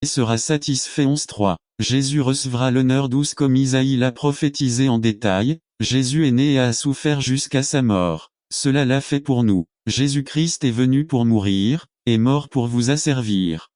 et sera satisfait. 11.3. Jésus recevra l'honneur douce comme Isaïe l'a prophétisé en détail. Jésus est né et a souffert jusqu'à sa mort. Cela l'a fait pour nous. Jésus-Christ est venu pour mourir, et mort pour vous asservir.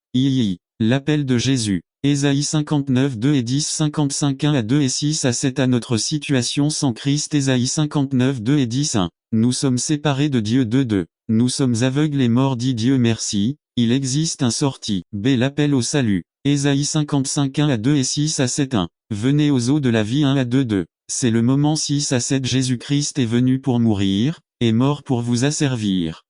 L'appel de Jésus. Ésaïe 59 2 et 10 55 1 à 2 et 6 à 7 à notre situation sans Christ. Ésaïe 59 2 et 10 1. Nous sommes séparés de Dieu 2. Nous sommes aveugles et morts dit Dieu merci, il existe un sorti. L'appel au salut. Ésaïe 55 1 à 2 et 6 à 7 1. Venez aux eaux de la vie 1 à 2. C'est le moment 6 à 7. Jésus-Christ est venu pour mourir, et mort pour vous asservir.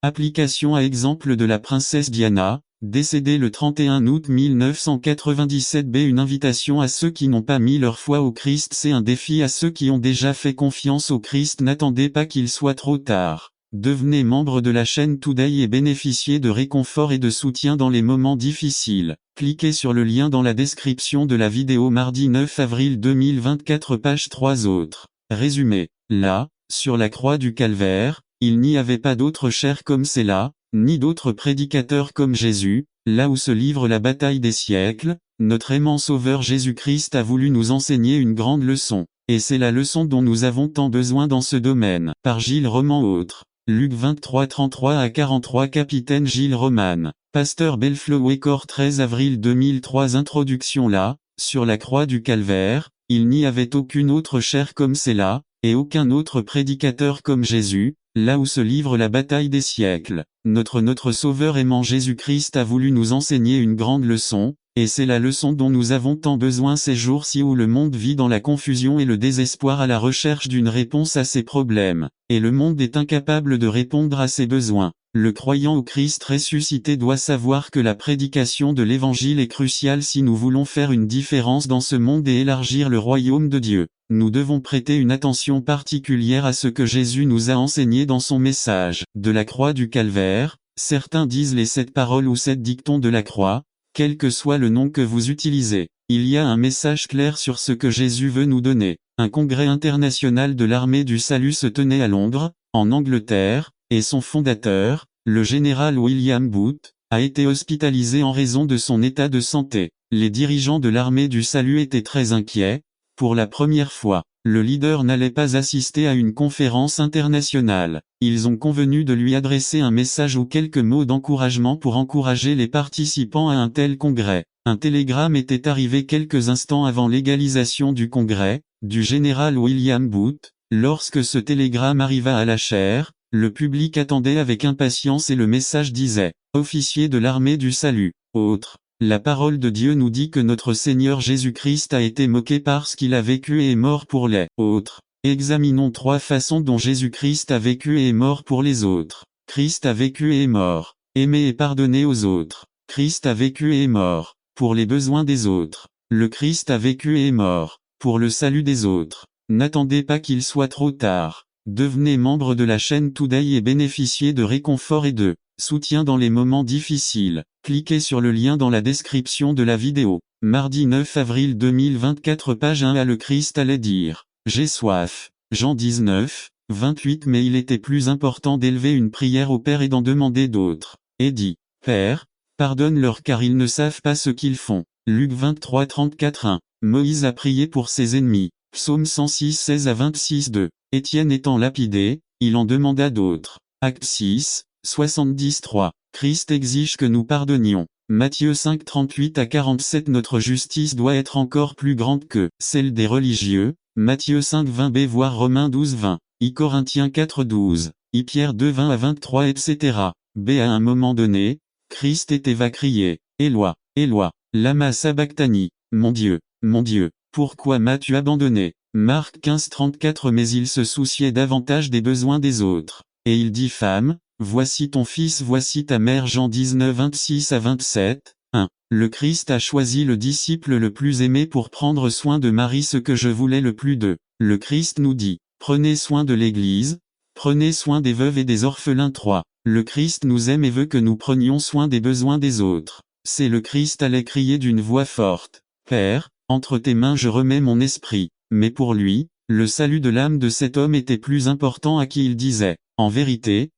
Application à exemple de la princesse Diana, décédée le 31 août 1997. Une invitation à ceux qui n'ont pas mis leur foi au Christ. C'est un défi à ceux qui ont déjà fait confiance au Christ. N'attendez pas qu'il soit trop tard. Devenez membre de la chaîne Today et bénéficiez de réconfort et de soutien dans les moments difficiles. Cliquez sur le lien dans la description de la vidéo. Mardi 9 avril 2024 page 3 autres. Résumé. Là, sur la croix du Calvaire, il n'y avait pas d'autre chair comme celle-là, ni d'autre prédicateur comme Jésus. Là où se livre la bataille des siècles, notre aimant Sauveur Jésus-Christ a voulu nous enseigner une grande leçon. Et c'est la leçon dont nous avons tant besoin dans ce domaine. Par Gilles Roman autre. Luc 23 33 à 43 Capitaine Gilles Roman. Pasteur Belleflower 13 avril 2003 Introduction. Là, sur la croix du Calvaire, il n'y avait aucune autre chair comme celle-là, et aucun autre prédicateur comme Jésus. Là où se livre la bataille des siècles, notre Sauveur aimant Jésus-Christ a voulu nous enseigner une grande leçon, et c'est la leçon dont nous avons tant besoin ces jours-ci où le monde vit dans la confusion et le désespoir à la recherche d'une réponse à ses problèmes, et le monde est incapable de répondre à ses besoins. Le croyant au Christ ressuscité doit savoir que la prédication de l'Évangile est cruciale si nous voulons faire une différence dans ce monde et élargir le royaume de Dieu. Nous devons prêter une attention particulière à ce que Jésus nous a enseigné dans son message. De la croix du Calvaire, certains disent les 7 paroles ou 7 dictons de la croix, quel que soit le nom que vous utilisez. Il y a un message clair sur ce que Jésus veut nous donner. Un congrès international de l'armée du salut se tenait à Londres, en Angleterre, et son fondateur, le général William Booth, a été hospitalisé en raison de son état de santé. Les dirigeants de l'armée du salut étaient très inquiets. Pour la première fois, le leader n'allait pas assister à une conférence internationale. Ils ont convenu de lui adresser un message ou quelques mots d'encouragement pour encourager les participants à un tel congrès. Un télégramme était arrivé quelques instants avant l'égalisation du congrès, du général William Booth. Lorsque ce télégramme arriva à la chaire, le public attendait avec impatience et le message disait « Officier de l'armée du salut, autre ». La parole de Dieu nous dit que notre Seigneur Jésus-Christ a été moqué parce qu'il a vécu et est mort pour les autres. Examinons 3 façons dont Jésus-Christ a vécu et est mort pour les autres. Christ a vécu et est mort. Aimer et pardonner aux autres. Christ a vécu et est mort pour les besoins des autres. Le Christ a vécu et est mort pour le salut des autres. N'attendez pas qu'il soit trop tard. Devenez membre de la chaîne Today et bénéficiez de réconfort et de soutien dans les moments difficiles. Cliquez sur le lien dans la description de la vidéo. Mardi 9 avril 2024 page 1 à le Christ allait dire « J'ai soif ». Jean 19, 28 Mais il était plus important d'élever une prière au Père et d'en demander d'autres. Et dit « Père, pardonne-leur car ils ne savent pas ce qu'ils font ». Luc 23 34 1. Moïse a prié pour ses ennemis. Psaume 106 16 à 26 2. Étienne étant lapidé, il en demanda d'autres. Acte 6, 70 3. Christ exige que nous pardonnions. Matthieu 5 38 à 47 Notre justice doit être encore plus grande que celle des religieux. Matthieu 5 20b voire Romains 12 20. Corinthiens 4 12. Pierre 2 20 à 23 etc. À un moment donné, Christ va crier « Éloi, Éloi, lama sabachthani, mon Dieu, pourquoi m'as-tu abandonné ?» Marc 15 34 Mais il se souciait davantage des besoins des autres. Et il dit « Femme, voici ton fils, voici ta mère » Jean 19 26 à 27. 1. Le Christ a choisi le disciple le plus aimé pour prendre soin de Marie, ce que je voulais le plus d'eux. Le Christ nous dit « Prenez soin de l'Église, prenez soin des veuves et des orphelins » 3. Le Christ nous aime et veut que nous prenions soin des besoins des autres. C'est le Christ allait crier d'une voix forte « Père, entre tes mains je remets mon esprit ». Mais pour lui, le salut de l'âme de cet homme était plus important, à qui il disait « En vérité,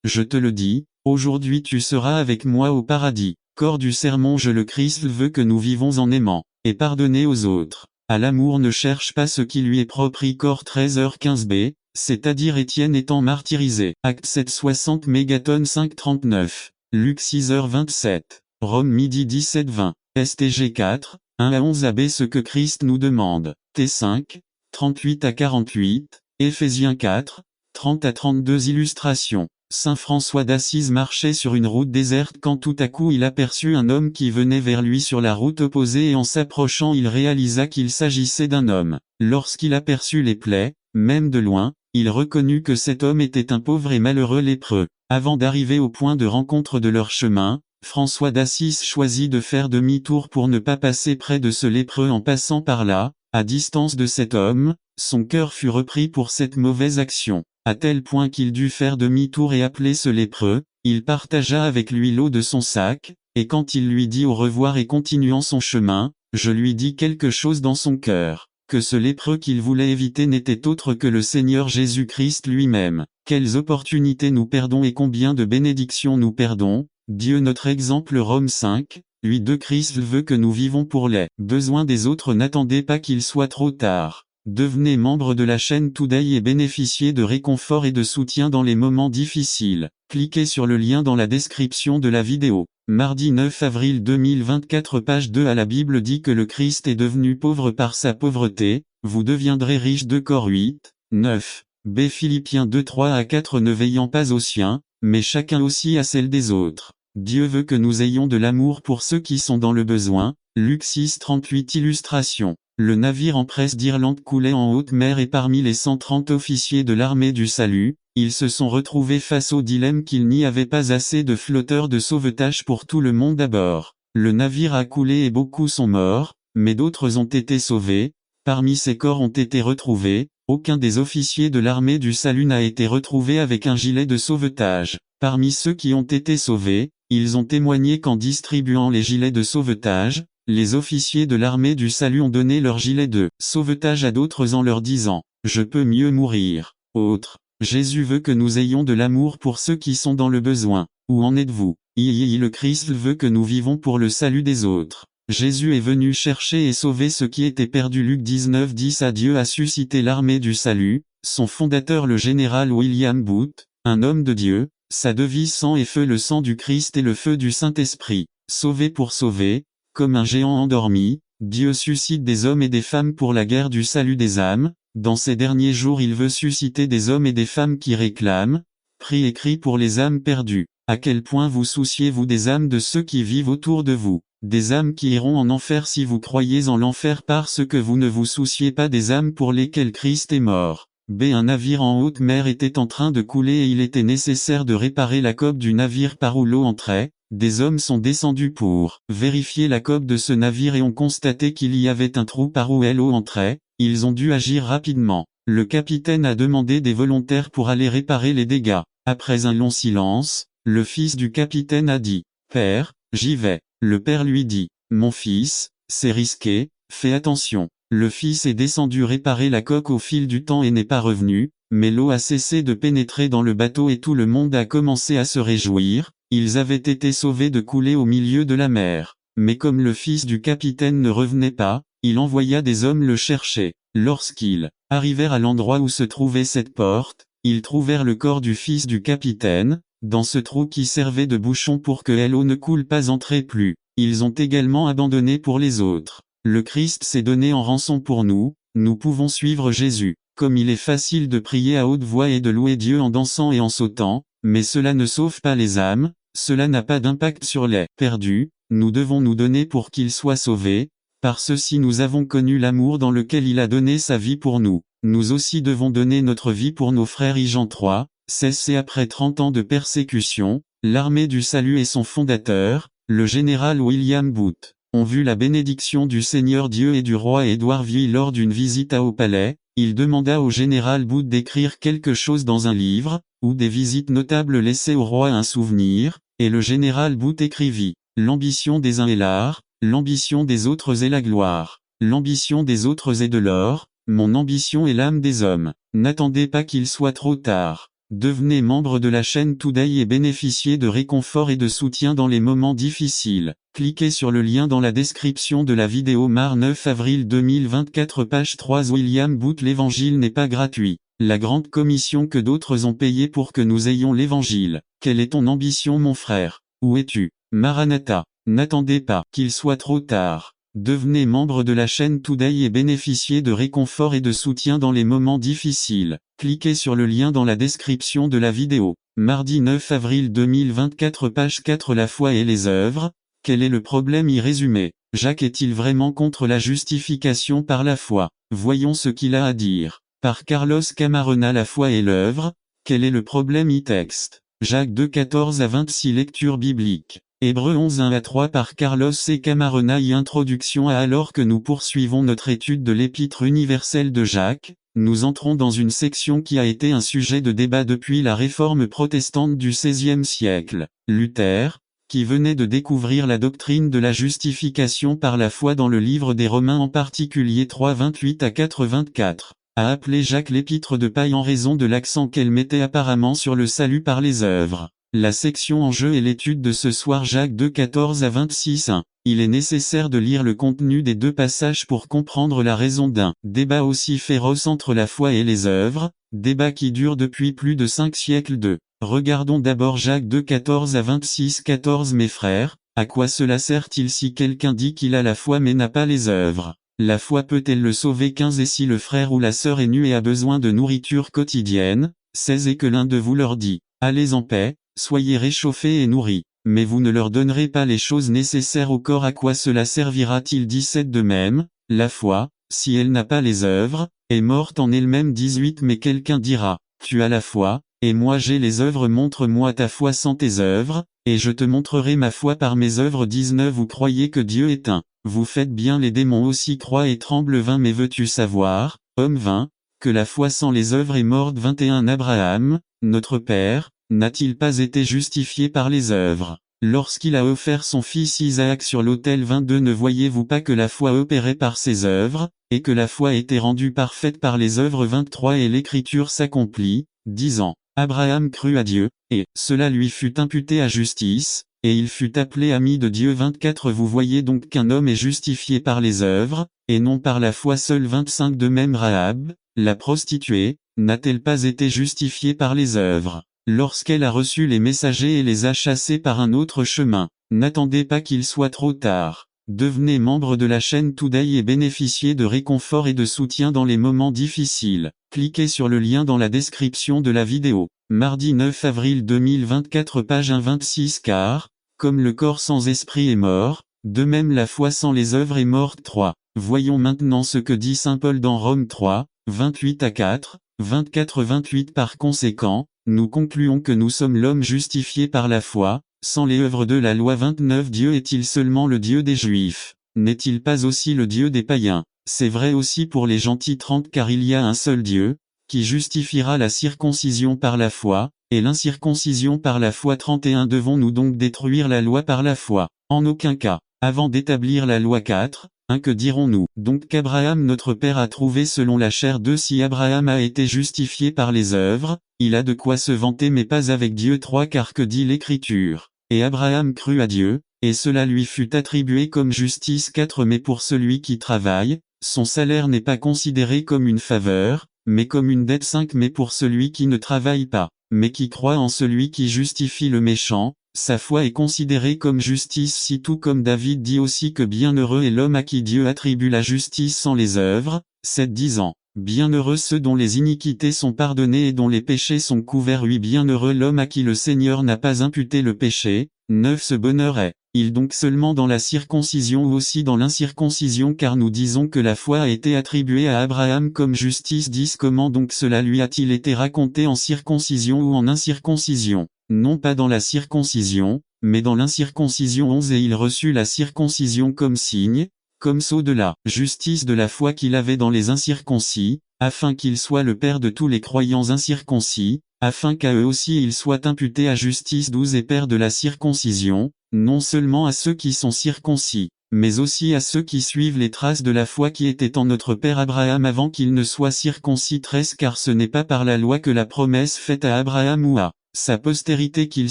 je te le dis, aujourd'hui tu seras avec moi au paradis ». Corps du sermon. Le Christ veut que nous vivons en aimant, et pardonner aux autres. À l'amour ne cherche pas ce qui lui est propre. Corps 13h15b, c'est-à-dire Étienne étant martyrisé. Acte 7:60 mégatonnes 5:39. Luc 6h27. Rome midi 17:20. STG 4, 1-11ab. Ce que Christ nous demande. T5, 38-48. Éphésiens 4, 30-32. Illustration. Saint François d'Assise marchait sur une route déserte quand tout à coup il aperçut un homme qui venait vers lui sur la route opposée et en s'approchant il réalisa qu'il s'agissait d'un homme. Lorsqu'il aperçut les plaies, même de loin, il reconnut que cet homme était un pauvre et malheureux lépreux. Avant d'arriver au point de rencontre de leur chemin, François d'Assise choisit de faire demi-tour pour ne pas passer près de ce lépreux. En passant par là, à distance de cet homme, son cœur fut repris pour cette mauvaise action, à tel point qu'il dut faire demi-tour et appeler ce lépreux. Il partagea avec lui l'eau de son sac, et quand il lui dit au revoir et continuant son chemin, je lui dis quelque chose dans son cœur, que ce lépreux qu'il voulait éviter n'était autre que le Seigneur Jésus-Christ lui-même. Quelles opportunités nous perdons et combien de bénédictions nous perdons. Dieu notre exemple. Rome 5, 8. Christ veut que nous vivons pour les besoins des autres. N'attendez pas qu'il soit trop tard. Devenez membre de la chaîne Today et bénéficiez de réconfort et de soutien dans les moments difficiles. Cliquez sur le lien dans la description de la vidéo. Mardi 9 avril 2024 page 2. La Bible dit que le Christ est devenu pauvre par sa pauvreté, vous deviendrez riche. Corps 8, 9. B. Philippiens 2 3-4. Ne veillant pas aux siens, mais chacun aussi à celle des autres. Dieu veut que nous ayons de l'amour pour ceux qui sont dans le besoin. Luc 6:38. Illustration. Le navire Empress d'Irlande coulait en haute mer et parmi les 130 officiers de l'armée du salut, ils se sont retrouvés face au dilemme qu'il n'y avait pas assez de flotteurs de sauvetage pour tout le monde à bord. Le navire a coulé et beaucoup sont morts, mais d'autres ont été sauvés. Parmi ces corps ont été retrouvés, aucun des officiers de l'armée du salut n'a été retrouvé avec un gilet de sauvetage. Parmi ceux qui ont été sauvés, ils ont témoigné qu'en distribuant les gilets de sauvetage, les officiers de l'armée du salut ont donné leur gilet de sauvetage à d'autres en leur disant « Je peux mieux mourir ». Autre. Jésus veut que nous ayons de l'amour pour ceux qui sont dans le besoin. Où en êtes-vous? Le Christ veut que nous vivons pour le salut des autres. Jésus est venu chercher et sauver ce qui était perdu. Luc 19:10. Dieu a suscité l'armée du salut, son fondateur le général William Booth, un homme de Dieu, sa devise sang et feu, le sang du Christ et le feu du Saint-Esprit. Sauver pour sauver. Comme un géant endormi, Dieu suscite des hommes et des femmes pour la guerre du salut des âmes. Dans ces derniers jours il veut susciter des hommes et des femmes qui réclament, prient et crient pour les âmes perdues. À quel point vous souciez-vous des âmes de ceux qui vivent autour de vous? Des âmes qui iront en enfer si vous croyez en l'enfer parce que vous ne vous souciez pas des âmes pour lesquelles Christ est mort. B. Un navire en haute mer était en train de couler et il était nécessaire de réparer la coque du navire par où l'eau entrait. Des hommes sont descendus pour vérifier la coque de ce navire et ont constaté qu'il y avait un trou par où l'eau entrait. Ils ont dû agir rapidement. Le capitaine a demandé des volontaires pour aller réparer les dégâts. Après un long silence, le fils du capitaine a dit « Père, j'y vais ». Le père lui dit « Mon fils, c'est risqué, fais attention ». Le fils est descendu réparer la coque au fil du temps et n'est pas revenu, mais l'eau a cessé de pénétrer dans le bateau et tout le monde a commencé à se réjouir. Ils avaient été sauvés de couler au milieu de la mer. Mais comme le fils du capitaine ne revenait pas, il envoya des hommes le chercher. Lorsqu'ils arrivèrent à l'endroit où se trouvait cette porte, ils trouvèrent le corps du fils du capitaine, dans ce trou qui servait de bouchon pour que l'eau ne coule pas entrait plus. Ils ont également abandonné pour les autres. Le Christ s'est donné en rançon pour nous, nous pouvons suivre Jésus. Comme il est facile de prier à haute voix et de louer Dieu en dansant et en sautant, mais cela ne sauve pas les âmes, cela n'a pas d'impact sur les perdus, nous devons nous donner pour qu'ils soient sauvés. Par ceci nous avons connu l'amour dans lequel il a donné sa vie pour nous. Nous aussi devons donner notre vie pour nos frères. Jean 3, 16. Après 30 ans de persécution, l'armée du salut et son fondateur, le général William Booth, ont vu la bénédiction du Seigneur Dieu et du roi Édouard VIII lors d'une visite au palais. Il demanda au général Booth d'écrire quelque chose dans un livre, où des visites notables laissaient au roi un souvenir, et le général Booth écrivit « L'ambition des uns est l'art, l'ambition des autres est la gloire. L'ambition des autres est de l'or, mon ambition est l'âme des hommes. N'attendez pas qu'il soit trop tard. Devenez membre de la chaîne Today et bénéficiez de réconfort et de soutien dans les moments difficiles. Cliquez sur le lien dans la description de la vidéo. 9 avril 2024 page 3 William Booth. L'évangile n'est pas gratuit. La grande commission que d'autres ont payée pour que nous ayons l'évangile. Quelle est ton ambition mon frère? Où es-tu? Maranatha. N'attendez pas qu'il soit trop tard. Devenez membre de la chaîne Today et bénéficiez de réconfort et de soutien dans les moments difficiles. Cliquez sur le lien dans la description de la vidéo. Mardi 9 avril 2024 page 4 La foi et les œuvres. Quel est le problème y résumé? Jacques est-il vraiment contre la justification par la foi? Voyons ce qu'il a à dire. Par Carlos Camarena. La foi et l'œuvre. Quel est le problème y texte? Jacques 2 14 à 26 Lecture biblique. Hébreux 11 1 à 3 par Carlos C. Camarena. Introduction à Alors que nous poursuivons notre étude de l'Épître universelle de Jacques, nous entrons dans une section qui a été un sujet de débat depuis la réforme protestante du XVIe siècle. Luther, qui venait de découvrir la doctrine de la justification par la foi dans le livre des Romains en particulier 3 28 à 4 24, a appelé Jacques l'Épître de paille en raison de l'accent qu'elle mettait apparemment sur le salut par les œuvres. La section en jeu est l'étude de ce soir Jacques 2 14 à 26 1. Il est nécessaire de lire le contenu des deux passages pour comprendre la raison d'un débat aussi féroce entre la foi et les œuvres, débat qui dure depuis plus de 5 siècles. Regardons d'abord Jacques 2 14 à 26 14 Mes frères, à quoi cela sert-il si quelqu'un dit qu'il a la foi mais n'a pas les œuvres? La foi peut-elle le sauver? 15 Et si le frère ou la sœur est nu et a besoin de nourriture quotidienne, 16 Et que l'un de vous leur dit, allez en paix, soyez réchauffés et nourris, mais vous ne leur donnerez pas les choses nécessaires au corps, à quoi cela servira-t-il? 17 De même, la foi, si elle n'a pas les œuvres, est morte en elle-même. 18 Mais quelqu'un dira, tu as la foi, et moi j'ai les œuvres, montre-moi ta foi sans tes œuvres, et je te montrerai ma foi par mes œuvres. 19 Vous croyez que Dieu est un, vous faites bien, les démons aussi croient et tremblent. 20 Mais veux-tu savoir, homme 20, que la foi sans les œuvres est morte? 21 Abraham, notre père, n'a-t-il pas été justifié par les œuvres, lorsqu'il a offert son fils Isaac sur l'autel? 22 Ne voyez-vous pas que la foi opérait par ses œuvres, et que la foi était rendue parfaite par les œuvres? 23 Et l'écriture s'accomplit, disant, Abraham crut à Dieu, et cela lui fut imputé à justice, et il fut appelé ami de Dieu. 24 Vous voyez donc qu'un homme est justifié par les œuvres, et non par la foi seule. 25 De même Rahab, la prostituée, n'a-t-elle pas été justifiée par les œuvres, lorsqu'elle a reçu les messagers et les a chassés par un autre chemin? N'attendez pas qu'il soit trop tard. Devenez membre de la chaîne Today et bénéficiez de réconfort et de soutien dans les moments difficiles. Cliquez sur le lien dans la description de la vidéo. Mardi 9 avril 2024 page 1 26 Car, comme le corps sans esprit est mort, de même la foi sans les œuvres est morte. 3. Voyons maintenant ce que dit saint Paul dans Rome 3, 28 à 4, 24-28 Par conséquent, nous concluons que nous sommes l'homme justifié par la foi, sans les œuvres de la loi. 29 Dieu est-il seulement le Dieu des Juifs? N'est-il pas aussi le Dieu des païens? C'est vrai aussi pour les gentils. 30 Car il y a un seul Dieu, qui justifiera la circoncision par la foi, et l'incirconcision par la foi. 31 Devons-nous donc détruire la loi par la foi? En aucun cas. Avant d'établir la loi 4, que dirons-nous? Donc qu'Abraham notre père a trouvé selon la chair. 2 Si Abraham a été justifié par les œuvres, il a de quoi se vanter mais pas avec Dieu. 3 Car que dit l'Écriture? Et Abraham crut à Dieu, et cela lui fut attribué comme justice. 4 Mais pour celui qui travaille, son salaire n'est pas considéré comme une faveur, mais comme une dette. 5 Mais pour celui qui ne travaille pas, mais qui croit en celui qui justifie le méchant, sa foi est considérée comme justice. Si tout comme David dit aussi que bienheureux est l'homme à qui Dieu attribue la justice sans les œuvres, 7 disant, bienheureux ceux dont les iniquités sont pardonnées et dont les péchés sont couverts. 8 Bienheureux l'homme à qui le Seigneur n'a pas imputé le péché. 9 Ce bonheur est-il donc seulement dans la circoncision ou aussi dans l'incirconcision? Car nous disons que la foi a été attribuée à Abraham comme justice. 10 Comment donc cela lui a-t-il été raconté en circoncision ou en incirconcision? Non pas dans la circoncision, mais dans l'incirconcision. 11 Et il reçut la circoncision comme signe, comme sceau de la justice de la foi qu'il avait dans les incirconcis, afin qu'il soit le père de tous les croyants incirconcis, afin qu'à eux aussi il soit imputé à justice. 12 Et père de la circoncision, non seulement à ceux qui sont circoncis, mais aussi à ceux qui suivent les traces de la foi qui était en notre père Abraham avant qu'il ne soit circoncis. 13 Car ce n'est pas par la loi que la promesse faite à Abraham ou à sa postérité qu'il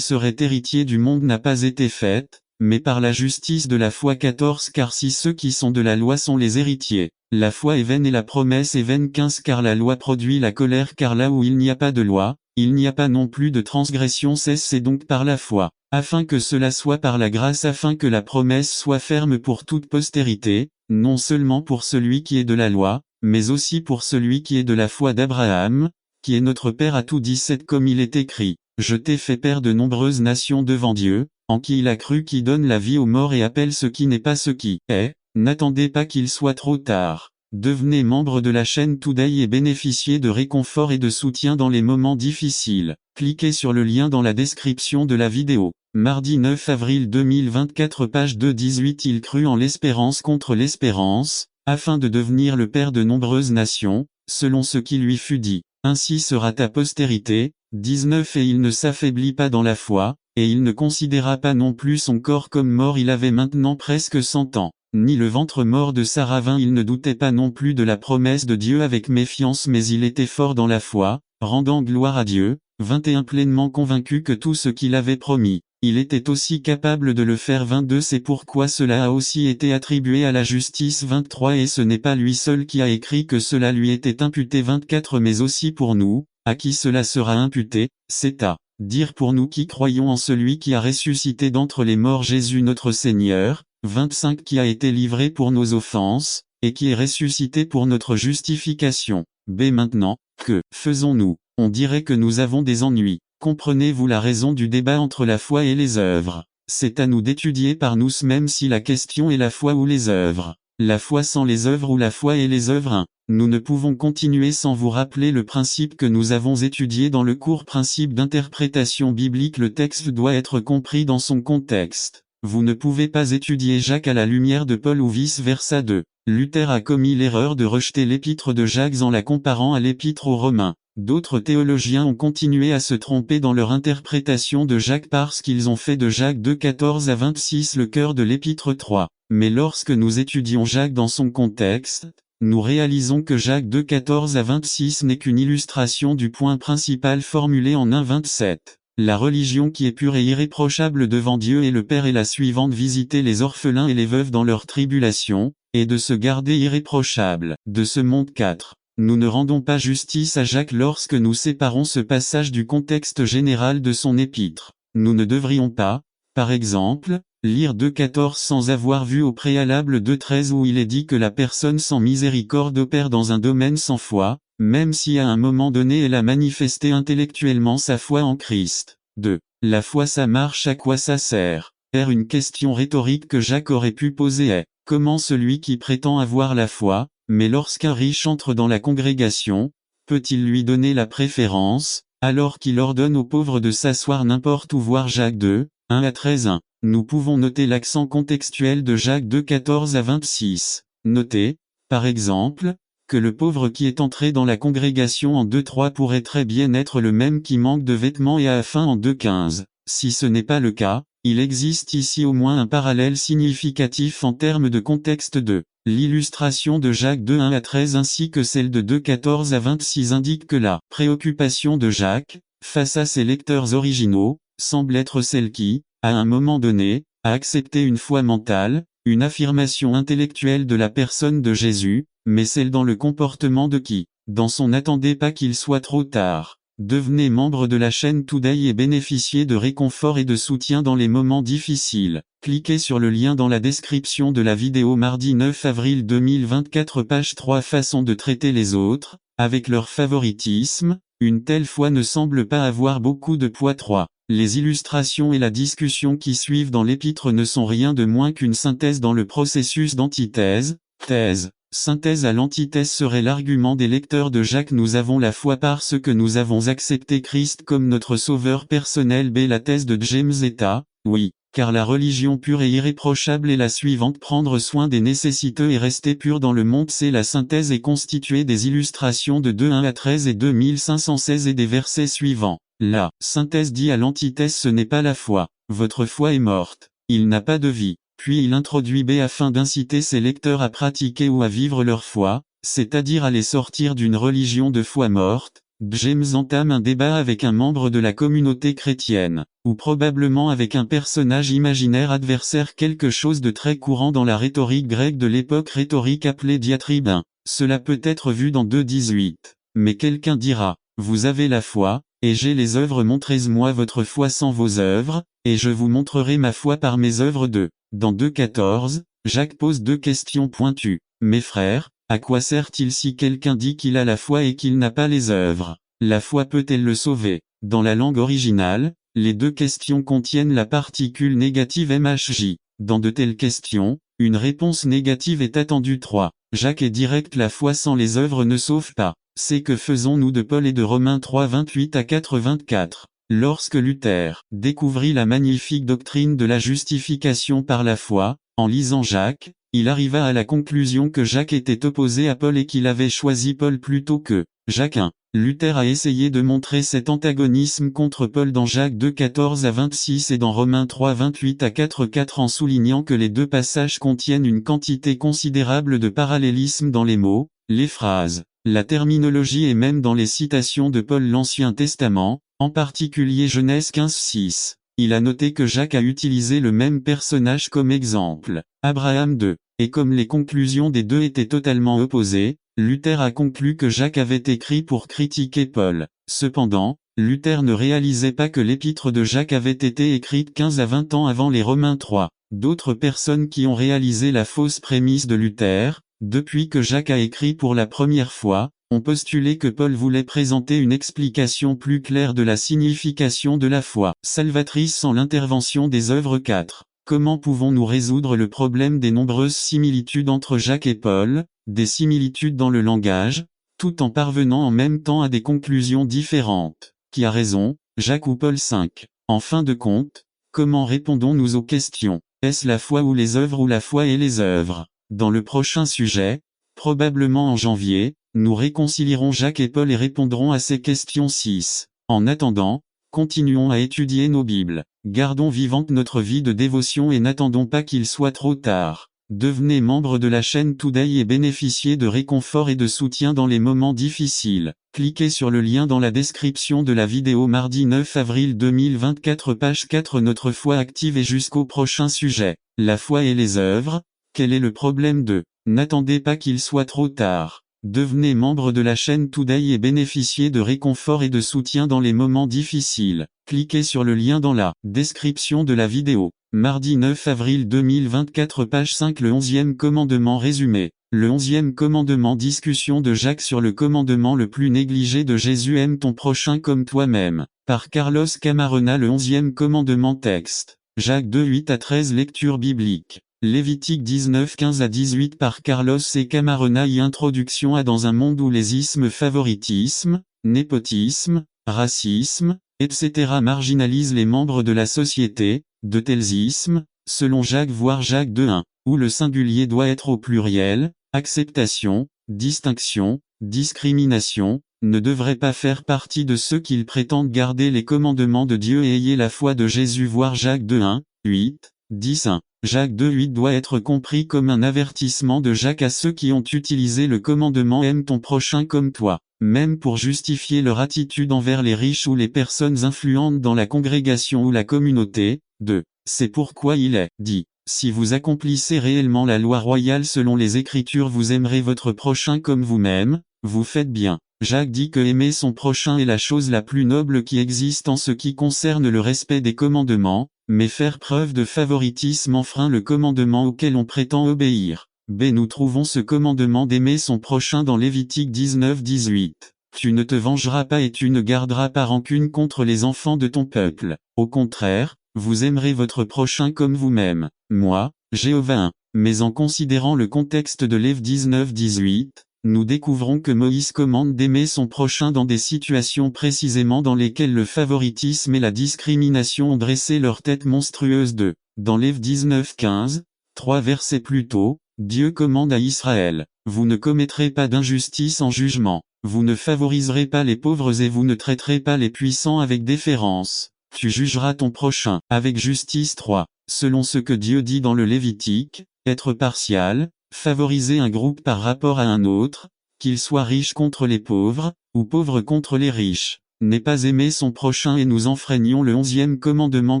serait héritier du monde n'a pas été faite, mais par la justice de la foi. 14 Car si ceux qui sont de la loi sont les héritiers, la foi est vaine et la promesse est vaine. 15 Car la loi produit la colère, car là où il n'y a pas de loi, il n'y a pas non plus de transgression. 16 C'est donc par la foi, afin que cela soit par la grâce, afin que la promesse soit ferme pour toute postérité, non seulement pour celui qui est de la loi, mais aussi pour celui qui est de la foi d'Abraham, qui est notre Père à tout. 17 Comme il est écrit, je t'ai fait père de nombreuses nations devant Dieu, en qui il a cru, qui donne la vie aux morts et appelle ce qui n'est pas ce qui est. N'attendez pas qu'il soit trop tard. Devenez membre de la chaîne Today et bénéficiez de réconfort et de soutien dans les moments difficiles. Cliquez sur le lien dans la description de la vidéo. Mardi 9 avril 2024 page 2-18 Il crut en l'espérance contre l'espérance, afin de devenir le père de nombreuses nations, selon ce qui lui fut dit. Ainsi sera ta postérité. 19 Et il ne s'affaiblit pas dans la foi, et il ne considéra pas non plus son corps comme mort. Il avait maintenant presque 100 ans. Ni le ventre mort de Sarah vint. Il ne doutait pas non plus de la promesse de Dieu avec méfiance, mais il était fort dans la foi, rendant gloire à Dieu. 21 Pleinement convaincu que tout ce qu'il avait promis, il était aussi capable de le faire. 22 C'est pourquoi cela a aussi été attribué à la justice. 23 Et ce n'est pas lui seul qui a écrit que cela lui était imputé. 24 Mais aussi pour nous, à qui cela sera imputé, c'est à dire pour nous qui croyons en celui qui a ressuscité d'entre les morts Jésus notre Seigneur. 25 Qui a été livré pour nos offenses, et qui est ressuscité pour notre justification. B Maintenant, que faisons-nous? On dirait que nous avons des ennuis. Comprenez-vous la raison du débat entre la foi et les œuvres? C'est à nous d'étudier par nous-mêmes si la question est la foi ou les œuvres. La foi sans les œuvres ou la foi et les œuvres. 1. Nous ne pouvons continuer sans vous rappeler le principe que nous avons étudié dans le cours Principe d'interprétation biblique. Le texte doit être compris dans son contexte. Vous ne pouvez pas étudier Jacques à la lumière de Paul ou vice-versa. 2. Luther a commis l'erreur de rejeter l'épître de Jacques en la comparant à l'épître aux Romains. D'autres théologiens ont continué à se tromper dans leur interprétation de Jacques parce qu'ils ont fait de Jacques 2, 14 à 26 le cœur de l'épître 3. Mais lorsque nous étudions Jacques dans son contexte, nous réalisons que Jacques 2, 14 à 26 n'est qu'une illustration du point principal formulé en 1, 27. La religion qui est pure et irréprochable devant Dieu et le Père est la suivante: visiter les orphelins et les veuves dans leur tribulation, et de se garder irréprochable de ce monde. 4. Nous ne rendons pas justice à Jacques lorsque nous séparons ce passage du contexte général de son épître. Nous ne devrions pas, par exemple, lire 2,14 sans avoir vu au préalable 2,13 où il est dit que la personne sans miséricorde opère dans un domaine sans foi, même si à un moment donné elle a manifesté intellectuellement sa foi en Christ. 2. La foi, ça marche, à quoi ça sert? Une question rhétorique que Jacques aurait pu poser est: comment celui qui prétend avoir la foi, mais lorsqu'un riche entre dans la congrégation, peut-il lui donner la préférence, alors qu'il ordonne aux pauvres de s'asseoir n'importe où? Voir Jacques 2, 1 à 13. 1. Nous pouvons noter l'accent contextuel de Jacques 2, 14 à 26. Notez, par exemple, que le pauvre qui est entré dans la congrégation en 2,3 pourrait très bien être le même qui manque de vêtements et a faim en 2,15. Si ce n'est pas le cas, il existe ici au moins un parallèle significatif en termes de contexte. 2. L'illustration de Jacques 2, 1 à 13 ainsi que celle de 2, 14 à 26 indique que la préoccupation de Jacques, face à ses lecteurs originaux, semble être celle qui, à un moment donné, a accepté une foi mentale, une affirmation intellectuelle de la personne de Jésus, mais celle dans le comportement de qui, dans son n'attendez pas qu'il soit trop tard. Devenez membre de la chaîne Today et bénéficiez de réconfort et de soutien dans les moments difficiles. Cliquez sur le lien dans la description de la vidéo. Mardi 9 avril 2024 page 3 Façon de traiter les autres, avec leur favoritisme, une telle foi ne semble pas avoir beaucoup de poids. 3. Les illustrations et la discussion qui suivent dans l'épître ne sont rien de moins qu'une synthèse dans le processus d'antithèse. Thèse. Synthèse à l'antithèse serait l'argument des lecteurs de Jacques: nous avons la foi parce que nous avons accepté Christ comme notre sauveur personnel. B. La thèse de James est à: oui, car la religion pure et irréprochable est la suivante: prendre soin des nécessiteux et rester pur dans le monde. C. La synthèse est constituée des illustrations de 2, 1 à 13 et 2516 et des versets suivants. La synthèse dit à l'antithèse: ce n'est pas la foi, votre foi est morte, il n'a pas de vie. Puis il introduit B afin d'inciter ses lecteurs à pratiquer ou à vivre leur foi, c'est-à-dire à les sortir d'une religion de foi morte. James entame un débat avec un membre de la communauté chrétienne, ou probablement avec un personnage imaginaire adversaire, quelque chose de très courant dans la rhétorique grecque de l'époque, rhétorique appelée diatribe. Cela peut être vu dans 2,18. Mais quelqu'un dira, vous avez la foi, et j'ai les œuvres, montrez-moi votre foi sans vos œuvres, et je vous montrerai ma foi par mes œuvres. Dans 2,14, Jacques pose deux questions pointues. Mes frères, à quoi sert-il si quelqu'un dit qu'il a la foi et qu'il n'a pas les œuvres? La foi peut-elle le sauver? Dans la langue originale, les deux questions contiennent la particule négative MHJ. Dans de telles questions, une réponse négative est attendue. 3. Jacques est direct, la foi sans les œuvres ne sauve pas. C'est que faisons-nous de Paul et de Romains 3, 28 à 4, 24. Lorsque Luther découvrit la magnifique doctrine de la justification par la foi, en lisant Jacques, il arriva à la conclusion que Jacques était opposé à Paul et qu'il avait choisi Paul plutôt que Jacques 1. Luther a essayé de montrer cet antagonisme contre Paul dans Jacques 2, 14 à 26 et dans Romains 3, 28 à 4, 4 en soulignant que les deux passages contiennent une quantité considérable de parallélisme dans les mots, les phrases, la terminologie et même dans les citations de Paul l'Ancien Testament, en particulier Genèse 15, 6. Il a noté que Jacques a utilisé le même personnage comme exemple, Abraham 2. Et comme les conclusions des deux étaient totalement opposées, Luther a conclu que Jacques avait écrit pour critiquer Paul. Cependant, Luther ne réalisait pas que l'épître de Jacques avait été écrite 15 à 20 ans avant les Romains 3. D'autres personnes qui ont réalisé la fausse prémisse de Luther, depuis que Jacques a écrit pour la première fois, ont postulé que Paul voulait présenter une explication plus claire de la signification de la foi salvatrice sans l'intervention des œuvres. 4. Comment pouvons-nous résoudre le problème des nombreuses similitudes entre Jacques et Paul, des similitudes dans le langage, tout en parvenant en même temps à des conclusions différentes? Qui a raison, Jacques ou Paul? 5. En fin de compte, comment répondons-nous aux questions? Est-ce la foi ou les œuvres ou la foi et les œuvres? Dans le prochain sujet, probablement en janvier, nous réconcilierons Jacques et Paul et répondrons à ces questions. 6. En attendant, continuons à étudier nos Bibles. Gardons vivante notre vie de dévotion et n'attendons pas qu'il soit trop tard. Devenez membre de la chaîne Today et bénéficiez de réconfort et de soutien dans les moments difficiles. Cliquez sur le lien dans la description de la vidéo. Mardi 9 avril 2024, page 4. Notre foi active. Et jusqu'au prochain sujet. La foi et les œuvres. Quel est le problème? N'attendez pas qu'il soit trop tard. Devenez membre de la chaîne Today et bénéficiez de réconfort et de soutien dans les moments difficiles. Cliquez sur le lien dans la description de la vidéo. Mardi 9 avril 2024, page 5. Le 11e commandement résumé. Le 11e commandement. Discussion de Jacques sur le commandement le plus négligé de Jésus. Aime ton prochain comme toi-même. Par Carlos Camarona. Le 11e commandement. Texte. Jacques 2, 8 à 13. Lecture biblique. Lévitique 19, 15 à 18 par Carlos et Camarona. Introduction à Dans un monde où les ismes, favoritisme, népotisme, racisme, etc. marginalisent les membres de la société, de tels ismes, selon Jacques voir Jacques 2, 1, où le singulier doit être au pluriel, acceptation, distinction, discrimination, ne devraient pas faire partie de ceux qu'ils prétendent garder les commandements de Dieu et ayez la foi de Jésus voir Jacques 2, 1, 8, 10, 1. Jacques 2, 8 doit être compris comme un avertissement de Jacques à ceux qui ont utilisé le commandement aime ton prochain comme toi, même pour justifier leur attitude envers les riches ou les personnes influentes dans la congrégation ou la communauté. 2. C'est pourquoi il est dit, si vous accomplissez réellement la loi royale selon les Écritures, vous aimerez votre prochain comme vous-même, vous faites bien. Jacques dit que aimer son prochain est la chose la plus noble qui existe en ce qui concerne le respect des commandements, mais faire preuve de favoritisme enfreint le commandement auquel on prétend obéir. B. Nous trouvons ce commandement d'aimer son prochain dans Lévitique 19, 18. Tu ne te vengeras pas et tu ne garderas pas rancune contre les enfants de ton peuple. Au contraire, vous aimerez votre prochain comme vous-même. Moi, Jéhovah 1. Mais en considérant le contexte de Lév 19, 18, nous découvrons que Moïse commande d'aimer son prochain dans des situations précisément dans lesquelles le favoritisme et la discrimination ont dressé leur tête monstrueuse. Dans Lév 19, 15, 3 versets plus tôt, Dieu commande à Israël, vous ne commettrez pas d'injustice en jugement, vous ne favoriserez pas les pauvres et vous ne traiterez pas les puissants avec déférence. Tu jugeras ton prochain avec justice. 3. Selon ce que Dieu dit dans le Lévitique, être partial, favoriser un groupe par rapport à un autre, qu'il soit riche contre les pauvres, ou pauvre contre les riches, n'est pas aimer son prochain et nous enfreignons le 11e commandement.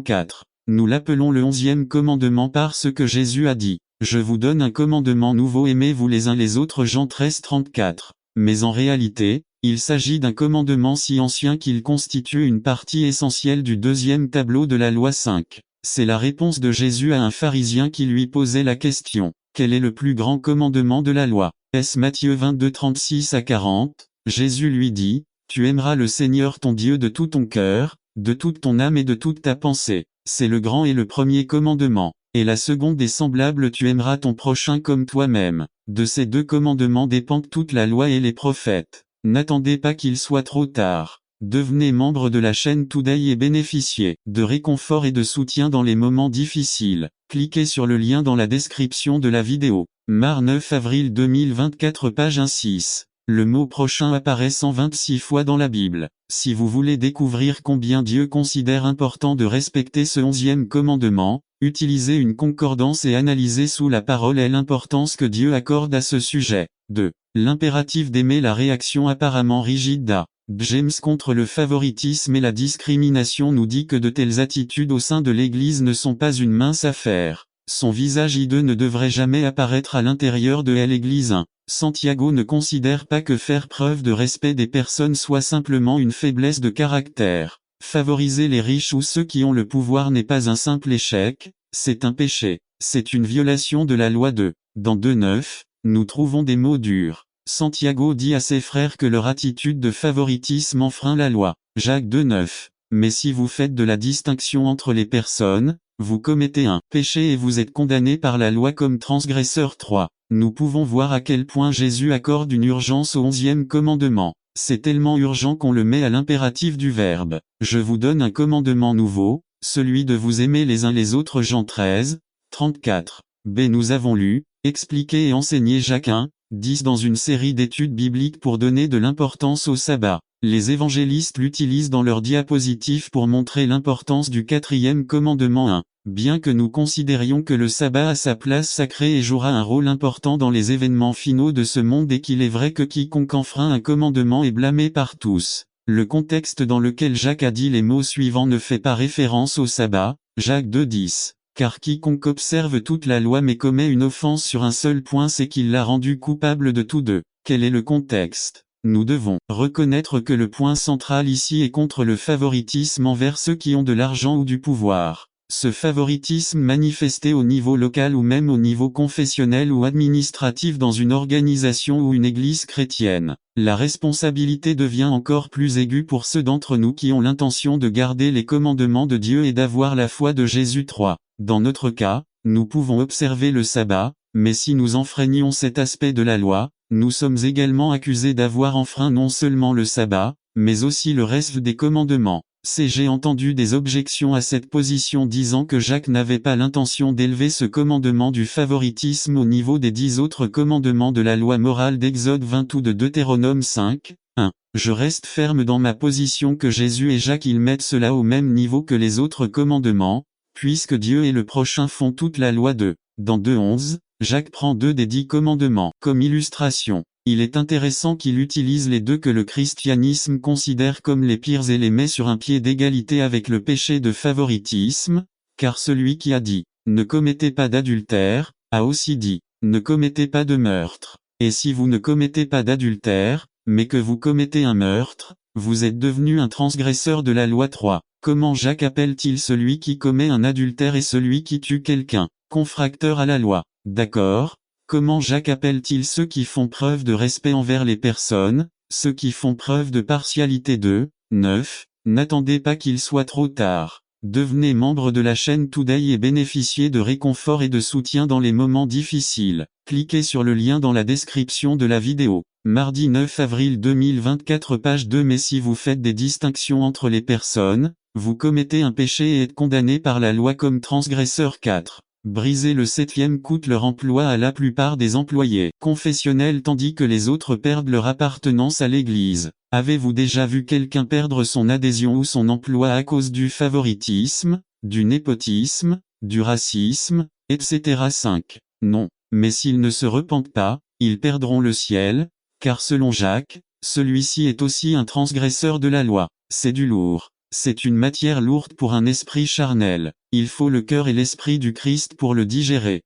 4. Nous l'appelons le 11e commandement parce que Jésus a dit, « Je vous donne un commandement nouveau, aimez-vous les uns les autres » Jean 13, 34. Mais en réalité, il s'agit d'un commandement si ancien qu'il constitue une partie essentielle du deuxième tableau de la loi 5. C'est la réponse de Jésus à un pharisien qui lui posait la question, « Quel est le plus grand commandement de la loi ?» Est-ce Matthieu 22, 36 à 40. Jésus lui dit, « Tu aimeras le Seigneur ton Dieu de tout ton cœur, de toute ton âme et de toute ta pensée. C'est le grand et le premier commandement. Et la seconde est semblable, tu aimeras ton prochain comme toi-même. De ces deux commandements dépendent toute la loi et les prophètes. N'attendez pas qu'il soit trop tard. Devenez membre de la chaîne Today et bénéficiez de réconfort et de soutien dans les moments difficiles. Cliquez sur le lien dans la description de la vidéo. Mar 9 avril 2024 page 1-6. Le mot prochain apparaît 126 fois dans la Bible. Si vous voulez découvrir combien Dieu considère important de respecter ce 11e commandement, utilisez une concordance et analysez sous la parole et l'importance que Dieu accorde à ce sujet. 2. L'impératif d'aimer. La réaction apparemment rigide d'A. James contre le favoritisme et la discrimination nous dit que de telles attitudes au sein de l'Église ne sont pas une mince affaire. Son visage hideux ne devrait jamais apparaître à l'intérieur de l'Église. 1. Santiago ne considère pas que faire preuve de respect des personnes soit simplement une faiblesse de caractère. Favoriser les riches ou ceux qui ont le pouvoir n'est pas un simple échec, c'est un péché. C'est une violation de la loi 2. Dans 2:9, nous trouvons des mots durs. Santiago dit à ses frères que leur attitude de favoritisme enfreint la loi. Jacques 2:9. Mais si vous faites de la distinction entre les personnes, vous commettez un péché et vous êtes condamné par la loi comme transgresseur. 3. Nous pouvons voir à quel point Jésus accorde une urgence au 11e commandement. C'est tellement urgent qu'on le met à l'impératif du verbe. Je vous donne un commandement nouveau, celui de vous aimer les uns les autres. Jean 13, 34. B. Nous avons lu, expliqué et enseigné Jacques 1:10 dans une série d'études bibliques pour donner de l'importance au sabbat. Les évangélistes l'utilisent dans leurs diapositives pour montrer l'importance du 4e commandement 1. Bien que nous considérions que le sabbat a sa place sacrée et jouera un rôle important dans les événements finaux de ce monde et qu'il est vrai que quiconque enfreint un commandement est blâmé par tous, le contexte dans lequel Jacques a dit les mots suivants ne fait pas référence au sabbat, Jacques 2:10. Car quiconque observe toute la loi mais commet une offense sur un seul point, c'est qu'il l'a rendu coupable de tous deux. Quel est le contexte ? Nous devons reconnaître que le point central ici est contre le favoritisme envers ceux qui ont de l'argent ou du pouvoir. Ce favoritisme manifesté au niveau local ou même au niveau confessionnel ou administratif dans une organisation ou une église chrétienne. La responsabilité devient encore plus aiguë pour ceux d'entre nous qui ont l'intention de garder les commandements de Dieu et d'avoir la foi de Jésus. 3. Dans notre cas, nous pouvons observer le sabbat, mais si nous enfreignons cet aspect de la loi, nous sommes également accusés d'avoir enfreint non seulement le sabbat, mais aussi le reste des commandements. J'ai entendu des objections à cette position disant que Jacques n'avait pas l'intention d'élever ce commandement du favoritisme au niveau des 10 autres commandements de la loi morale d'Exode 20 ou de Deutéronome 5. 1. Je reste ferme dans ma position que Jésus et Jacques ils mettent cela au même niveau que les autres commandements, puisque Dieu et le prochain font toute la loi 2. Dans 2:11, Jacques prend 2 des 10 commandements comme illustration. Il est intéressant qu'il utilise les deux que le christianisme considère comme les pires et les met sur un pied d'égalité avec le péché de favoritisme, car celui qui a dit « Ne commettez pas d'adultère » a aussi dit « Ne commettez pas de meurtre ». Et si vous ne commettez pas d'adultère, mais que vous commettez un meurtre, vous êtes devenu un transgresseur de la loi 3. Comment Jacques appelle-t-il celui qui commet un adultère et celui qui tue quelqu'un? Confracteur à la loi. D'accord. Comment Jacques appelle-t-il ceux qui font preuve de respect envers les personnes, ceux qui font preuve de partialité 2:9, n'attendez pas qu'il soit trop tard. Devenez membre de la chaîne Today et bénéficiez de réconfort et de soutien dans les moments difficiles. Cliquez sur le lien dans la description de la vidéo. Mardi 9 avril 2024 page 2. Mais si vous faites des distinctions entre les personnes, vous commettez un péché et êtes condamné par la loi comme transgresseur. 4. Briser le septième coûte leur emploi à la plupart des employés confessionnels tandis que les autres perdent leur appartenance à l'Église. Avez-vous déjà vu quelqu'un perdre son adhésion ou son emploi à cause du favoritisme, du népotisme, du racisme, etc. 5. Non. Mais s'ils ne se repentent pas, ils perdront le ciel, car selon Jacques, celui-ci est aussi un transgresseur de la loi. C'est du lourd. C'est une matière lourde pour un esprit charnel. Il faut le cœur et l'esprit du Christ pour le digérer.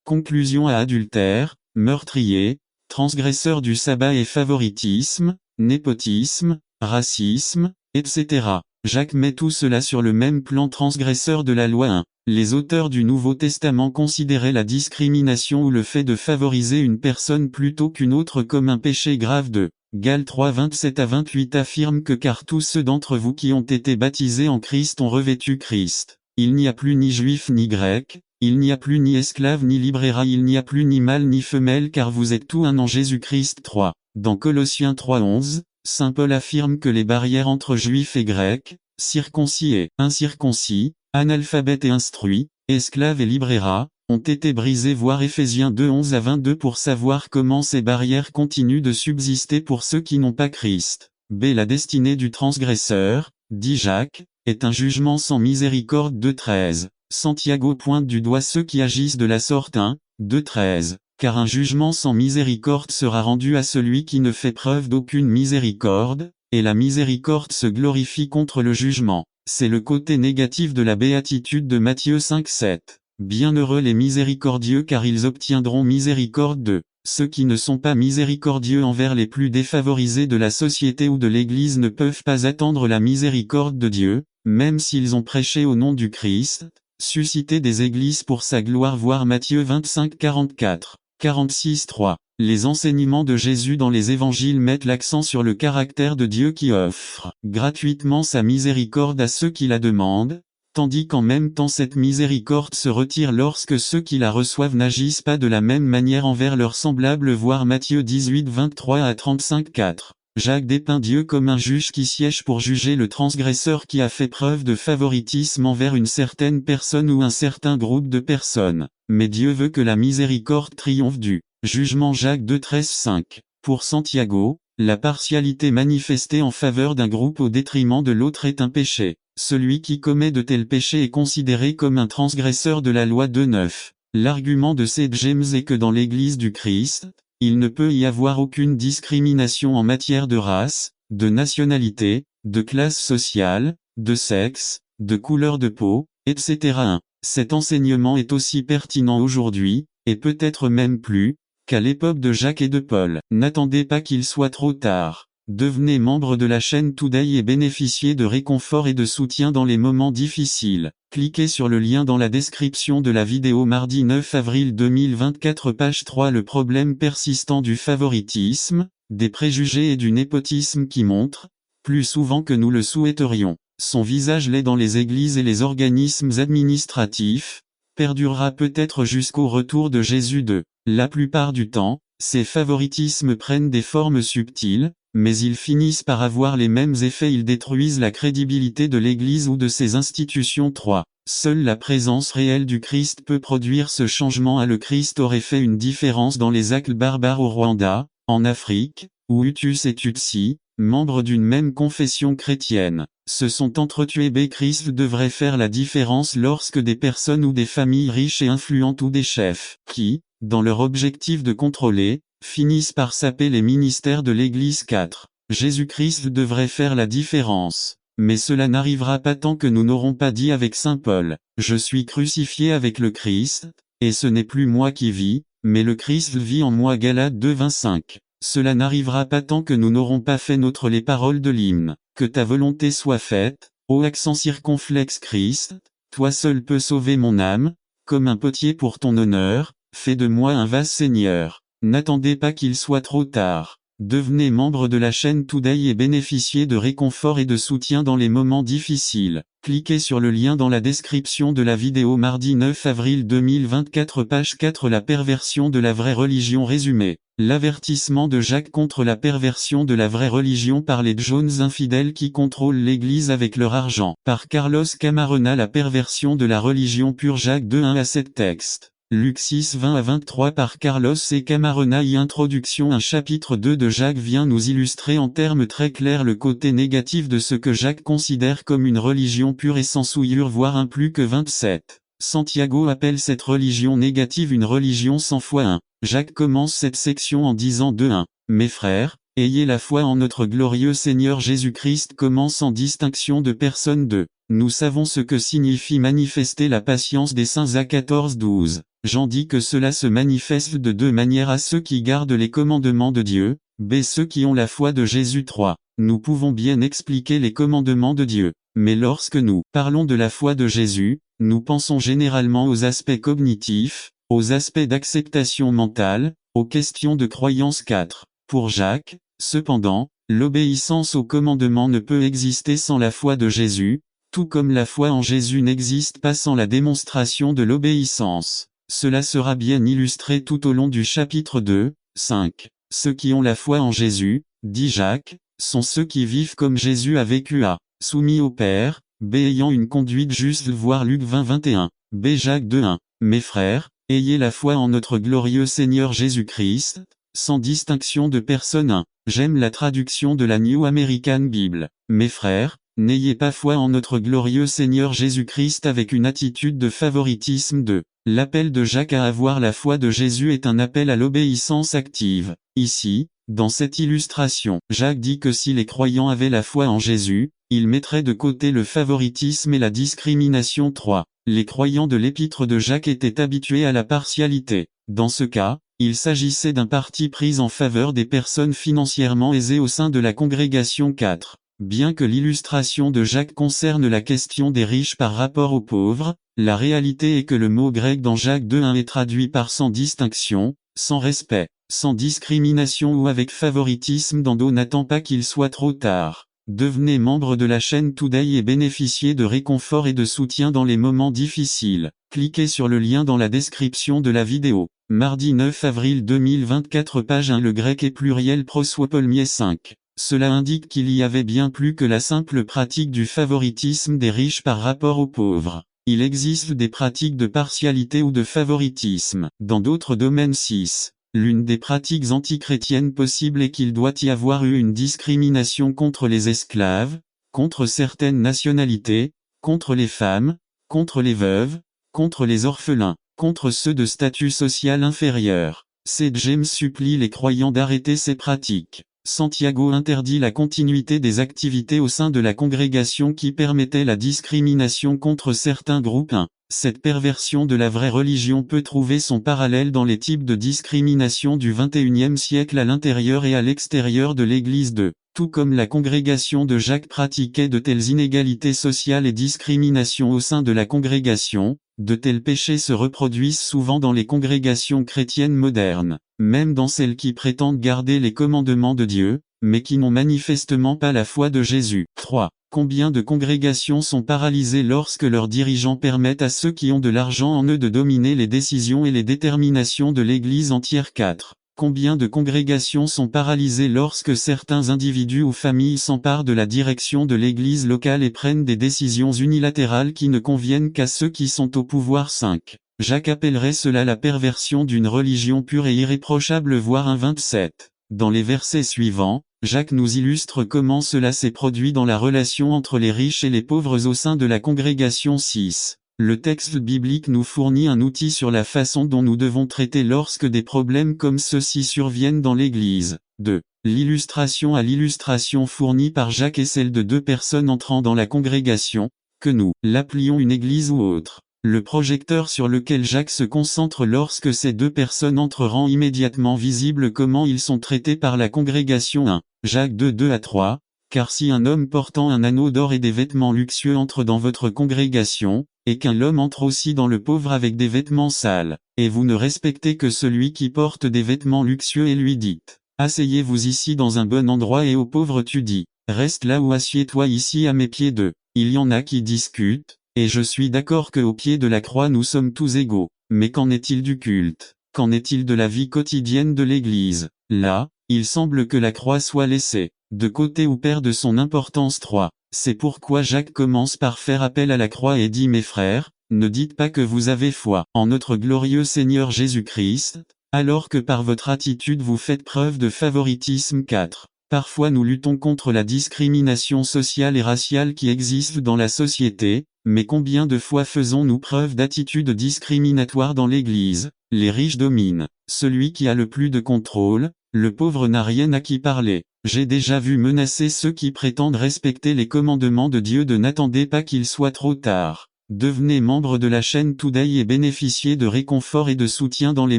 Conclusion à adultère, meurtrier, transgresseur du sabbat et favoritisme, népotisme, racisme, etc. Jacques met tout cela sur le même plan transgresseur de la loi 1. Les auteurs du Nouveau Testament considéraient la discrimination ou le fait de favoriser une personne plutôt qu'une autre comme un péché grave de Galates 3, 27 à 28 affirme que car tous ceux d'entre vous qui ont été baptisés en Christ ont revêtu Christ. Il n'y a plus ni juif ni grec, il n'y a plus ni esclave ni libéral, il n'y a plus ni mâle ni femelle car vous êtes tout un en Jésus-Christ 3. Dans Colossiens 3, 11, Saint Paul affirme que les barrières entre juifs et grecs, circoncis et incirconcis, analphabètes et instruits, esclaves et libéras, ont été brisées voire Éphésiens 2, 11 à 22 pour savoir comment ces barrières continuent de subsister pour ceux qui n'ont pas Christ. La destinée du transgresseur, dit Jacques, est un jugement sans miséricorde 2,13. Santiago pointe du doigt ceux qui agissent de la sorte 1, 2,13. Car un jugement sans miséricorde sera rendu à celui qui ne fait preuve d'aucune miséricorde, et la miséricorde se glorifie contre le jugement. C'est le côté négatif de la béatitude de Matthieu 5, 7. Bienheureux les miséricordieux car ils obtiendront miséricorde de ceux qui ne sont pas miséricordieux envers les plus défavorisés de la société ou de l'Église ne peuvent pas attendre la miséricorde de Dieu, même s'ils ont prêché au nom du Christ, suscité des églises pour sa gloire voir Matthieu 25, 44. 46, 3. Les enseignements de Jésus dans les évangiles mettent l'accent sur le caractère de Dieu qui offre gratuitement sa miséricorde à ceux qui la demandent, tandis qu'en même temps cette miséricorde se retire lorsque ceux qui la reçoivent n'agissent pas de la même manière envers leurs semblables voir Matthieu 18, 23 à 35, 4. Jacques dépeint Dieu comme un juge qui siège pour juger le transgresseur qui a fait preuve de favoritisme envers une certaine personne ou un certain groupe de personnes. Mais Dieu veut que la miséricorde triomphe du jugement Jacques 2, 13, 5. Pour Santiago, la partialité manifestée en faveur d'un groupe au détriment de l'autre est un péché. Celui qui commet de tels péchés est considéré comme un transgresseur de la loi 2,9. L'argument de C. James est que dans l'Église du Christ, il ne peut y avoir aucune discrimination en matière de race, de nationalité, de classe sociale, de sexe, de couleur de peau, etc. 1. Cet enseignement est aussi pertinent aujourd'hui, et peut-être même plus, qu'à l'époque de Jacques et de Paul. N'attendez pas qu'il soit trop tard. Devenez membre de la chaîne Today et bénéficiez de réconfort et de soutien dans les moments difficiles. Cliquez sur le lien dans la description de la vidéo mardi 9 avril 2024 page 3. Le problème persistant du favoritisme, des préjugés et du népotisme qui montre, plus souvent que nous le souhaiterions, son visage laid dans les églises et les organismes administratifs, perdurera peut-être jusqu'au retour de Jésus 2. La plupart du temps, ces favoritismes prennent des formes subtiles, mais ils finissent par avoir les mêmes effets. Ils détruisent la crédibilité de l'Église ou de ses institutions. 3. Seule la présence réelle du Christ peut produire ce changement. Le Christ aurait fait une différence dans les actes barbares au Rwanda, en Afrique, où Hutus et Tutsis, membres d'une même confession chrétienne, se sont entretués. Christ devrait faire la différence lorsque des personnes ou des familles riches et influentes ou des chefs, qui, dans leur objectif de contrôler, finissent par saper les ministères de l'Église. 4. Jésus-Christ devrait faire la différence. Mais cela n'arrivera pas tant que nous n'aurons pas dit avec Saint Paul, « Je suis crucifié avec le Christ, et ce n'est plus moi qui vis, mais le Christ vit en moi. » Galates 2, 25. Cela n'arrivera pas tant que nous n'aurons pas fait nôtre les paroles de l'hymne. « Que ta volonté soit faite, ô accent circonflexe Christ, toi seul peux sauver mon âme, comme un potier pour ton honneur, fais de moi un vase Seigneur. » N'attendez pas qu'il soit trop tard. Devenez membre de la chaîne Today et bénéficiez de réconfort et de soutien dans les moments difficiles. Cliquez sur le lien dans la description de la vidéo mardi 9 avril 2024 page 4 La perversion de la vraie religion résumée. L'avertissement de Jacques contre la perversion de la vraie religion par les Jones infidèles qui contrôlent l'Église avec leur argent. Par Carlos Camarona. La perversion de la religion pure. Jacques 2 1 à 7 texte. Luc 6 20 à 23 par Carlos et Camarona. Introduction. Un chapitre 2 de Jacques vient nous illustrer en termes très clairs le côté négatif de ce que Jacques considère comme une religion pure et sans souillure, voire un plus que 27. Santiago appelle cette religion négative une religion sans foi. 1. Jacques commence cette section en disant 2-1. Mes frères, ayez la foi en notre glorieux Seigneur Jésus-Christ. Commence en distinction de personne. 2. Nous savons ce que signifie manifester la patience des saints. À 14-12. Jean dit que cela se manifeste de deux manières: à ceux qui gardent les commandements de Dieu, b. ceux qui ont la foi de Jésus. 3. Nous pouvons bien expliquer les commandements de Dieu, mais lorsque nous parlons de la foi de Jésus, nous pensons généralement aux aspects cognitifs, aux aspects d'acceptation mentale, aux questions de croyance. 4. Pour Jacques, cependant, l'obéissance aux commandements ne peut exister sans la foi de Jésus, tout comme la foi en Jésus n'existe pas sans la démonstration de l'obéissance. Cela sera bien illustré tout au long du chapitre 2, 5. Ceux qui ont la foi en Jésus, dit Jacques, sont ceux qui vivent comme Jésus a vécu. A. Soumis au Père, b. ayant une conduite juste. Voir Luc 20 21. B. Jacques 2 1. Mes frères, ayez la foi en notre glorieux Seigneur Jésus-Christ, sans distinction de personne. 1. J'aime la traduction de la New American Bible. Mes frères, n'ayez pas foi en notre glorieux Seigneur Jésus-Christ avec une attitude de favoritisme. 2. L'appel de Jacques à avoir la foi de Jésus est un appel à l'obéissance active. Ici, dans cette illustration, Jacques dit que si les croyants avaient la foi en Jésus, ils mettraient de côté le favoritisme et la discrimination. 3. Les croyants de l'épître de Jacques étaient habitués à la partialité. Dans ce cas, il s'agissait d'un parti pris en faveur des personnes financièrement aisées au sein de la congrégation. 4. Bien que l'illustration de Jacques concerne la question des riches par rapport aux pauvres, la réalité est que le mot grec dans Jacques 2 1 est traduit par sans distinction, sans respect, sans discrimination ou avec favoritisme. N'attend pas qu'il soit trop tard. Devenez membre de la chaîne Today et bénéficiez de réconfort et de soutien dans les moments difficiles. Cliquez sur le lien dans la description de la vidéo. Mardi 9 avril 2024 page 1. Le grec est pluriel prosopolmier 5. Cela indique qu'il y avait bien plus que la simple pratique du favoritisme des riches par rapport aux pauvres. Il existe des pratiques de partialité ou de favoritisme. Dans d'autres domaines. 6. L'une des pratiques antichrétiennes possibles est qu'il doit y avoir eu une discrimination contre les esclaves, contre certaines nationalités, contre les femmes, contre les veuves, contre les orphelins, contre ceux de statut social inférieur. C. James supplie les croyants d'arrêter ces pratiques. Santiago interdit la continuité des activités au sein de la congrégation qui permettaient la discrimination contre certains groupes. 1. Cette perversion de la vraie religion peut trouver son parallèle dans les types de discrimination du XXIe siècle à l'intérieur et à l'extérieur de l'Église. 2. Tout comme la congrégation de Jacques pratiquait de telles inégalités sociales et discriminations au sein de la congrégation, de tels péchés se reproduisent souvent dans les congrégations chrétiennes modernes, même dans celles qui prétendent garder les commandements de Dieu, mais qui n'ont manifestement pas la foi de Jésus. 3. Combien de congrégations sont paralysées lorsque leurs dirigeants permettent à ceux qui ont de l'argent en eux de dominer les décisions et les déterminations de l'Église entière. 4. Combien de congrégations sont paralysées lorsque certains individus ou familles s'emparent de la direction de l'Église locale et prennent des décisions unilatérales qui ne conviennent qu'à ceux qui sont au pouvoir. 5. Jacques appellerait cela la perversion d'une religion pure et irréprochable. Voir 1,27. Dans les versets suivants, Jacques nous illustre comment cela s'est produit dans la relation entre les riches et les pauvres au sein de la congrégation. 6. Le texte biblique nous fournit un outil sur la façon dont nous devons traiter lorsque des problèmes comme ceux-ci surviennent dans l'Église. 2. L'illustration à l'illustration fournie par Jacques est celle de deux personnes entrant dans la congrégation, que nous l'appelions une église ou autre. Le projecteur sur lequel Jacques se concentre lorsque ces deux personnes entrent rend immédiatement visible comment ils sont traités par la congrégation. 1. Jacques 2 2 à 3. Car si un homme portant un anneau d'or et des vêtements luxueux entre dans votre congrégation, et qu'un homme entre aussi dans le pauvre avec des vêtements sales, et vous ne respectez que celui qui porte des vêtements luxueux et lui dites, asseyez-vous ici dans un bon endroit, et au pauvre tu dis, reste là ou assieds-toi ici à mes pieds. 2. il y en a qui discutent, et je suis d'accord qu'au pied de la croix nous sommes tous égaux. Mais qu'en est-il du culte? Qu'en est-il de la vie quotidienne de l'Église? Là, il semble que la croix soit laissée de côté ou perde son importance. 3. C'est pourquoi Jacques commence par faire appel à la croix et dit: Mes frères, ne dites pas que vous avez foi en notre glorieux Seigneur Jésus-Christ, alors que par votre attitude vous faites preuve de favoritisme. 4. Parfois nous luttons contre la discrimination sociale et raciale qui existe dans la société, mais combien de fois faisons-nous preuve d'attitude discriminatoire dans l'Église? Les riches dominent. Celui qui a le plus de contrôle, le pauvre n'a rien à qui parler. J'ai déjà vu menacer ceux qui prétendent respecter les commandements de Dieu de n'attendez pas qu'il soit trop tard. Devenez membre de la chaîne Today et bénéficiez de réconfort et de soutien dans les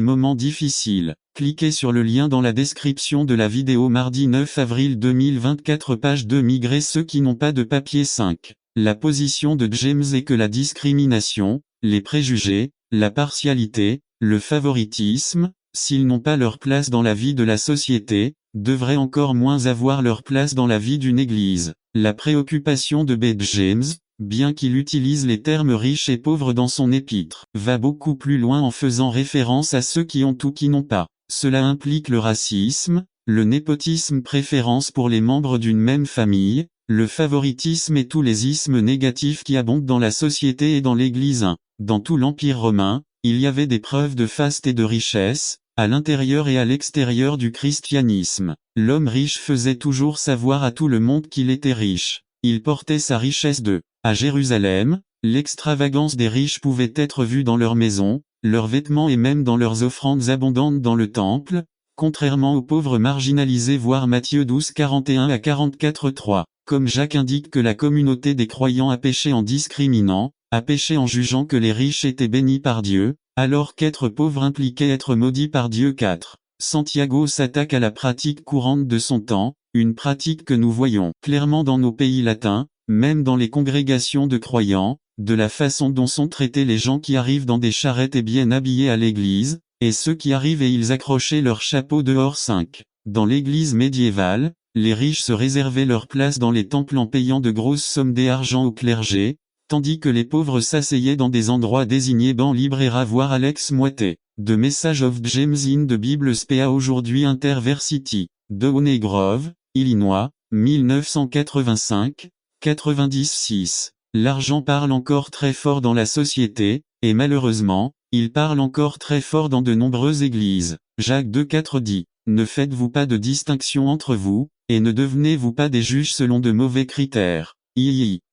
moments difficiles. Cliquez sur le lien dans la description de la vidéo. Mardi 9 avril 2024, page 2. Migrer ceux qui n'ont pas de papier. 5. La position de James est que la discrimination, les préjugés, la partialité, le favoritisme, s'ils n'ont pas leur place dans la vie de la société, devraient encore moins avoir leur place dans la vie d'une église. La préoccupation de B. James, bien qu'il utilise les termes riches et pauvres dans son épître, va beaucoup plus loin en faisant référence à ceux qui ont ou qui n'ont pas. Cela implique le racisme, le népotisme, préférence pour les membres d'une même famille, le favoritisme et tous les ismes négatifs qui abondent dans la société et dans l'Église. 1. Dans tout l'Empire romain, il y avait des preuves de faste et de richesse, à l'intérieur et à l'extérieur du christianisme. L'homme riche faisait toujours savoir à tout le monde qu'il était riche. Il portait sa richesse à Jérusalem. L'extravagance des riches pouvait être vue dans leurs maisons, leurs vêtements et même dans leurs offrandes abondantes dans le temple, contrairement aux pauvres marginalisés. Voir Matthieu 12 41 à 44 3. Comme Jacques indique que la communauté des croyants a péché en discriminant, a péché en jugeant que les riches étaient bénis par Dieu, alors qu'être pauvre impliquait être maudit par Dieu. 4. Santiago s'attaque à la pratique courante de son temps, une pratique que nous voyons clairement dans nos pays latins, même dans les congrégations de croyants, de la façon dont sont traités les gens qui arrivent dans des charrettes et bien habillés à l'église, et ceux qui arrivent et ils accrochaient leur chapeau dehors. 5. Dans l'église médiévale, les riches se réservaient leur place dans les temples en payant de grosses sommes d'argent au clergé, tandis que les pauvres s'asseyaient dans des endroits désignés bancs libres. Et voir Alex Moité. The Message of James in the Bible SPA aujourd'hui Interversity, de Honey Grove, Illinois, 1985, 96. L'argent parle encore très fort dans la société, et malheureusement, il parle encore très fort dans de nombreuses églises. Jacques 2,4 dit: Ne faites-vous pas de distinction entre vous, et ne devenez-vous pas des juges selon de mauvais critères.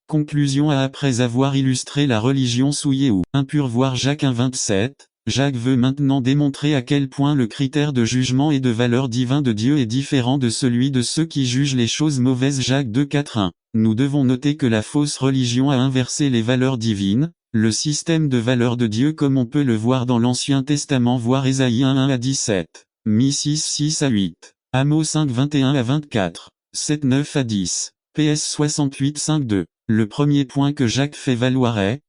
Conclusion. Après avoir illustré la religion souillée ou impure, voir Jacques 1,27, Jacques veut maintenant démontrer à quel point le critère de jugement et de valeur divin de Dieu est différent de celui de ceux qui jugent les choses mauvaises. Jacques 2,4 1. Nous devons noter que la fausse religion a inversé les valeurs divines, le système de valeurs de Dieu comme on peut le voir dans l'Ancien Testament. Voir Ésaïe 1 à 17, Mi 6 à 8, Amos 5 21 à 24, 7 9 à 10, PS 68 5 2. Le premier point que Jacques fait valoir est,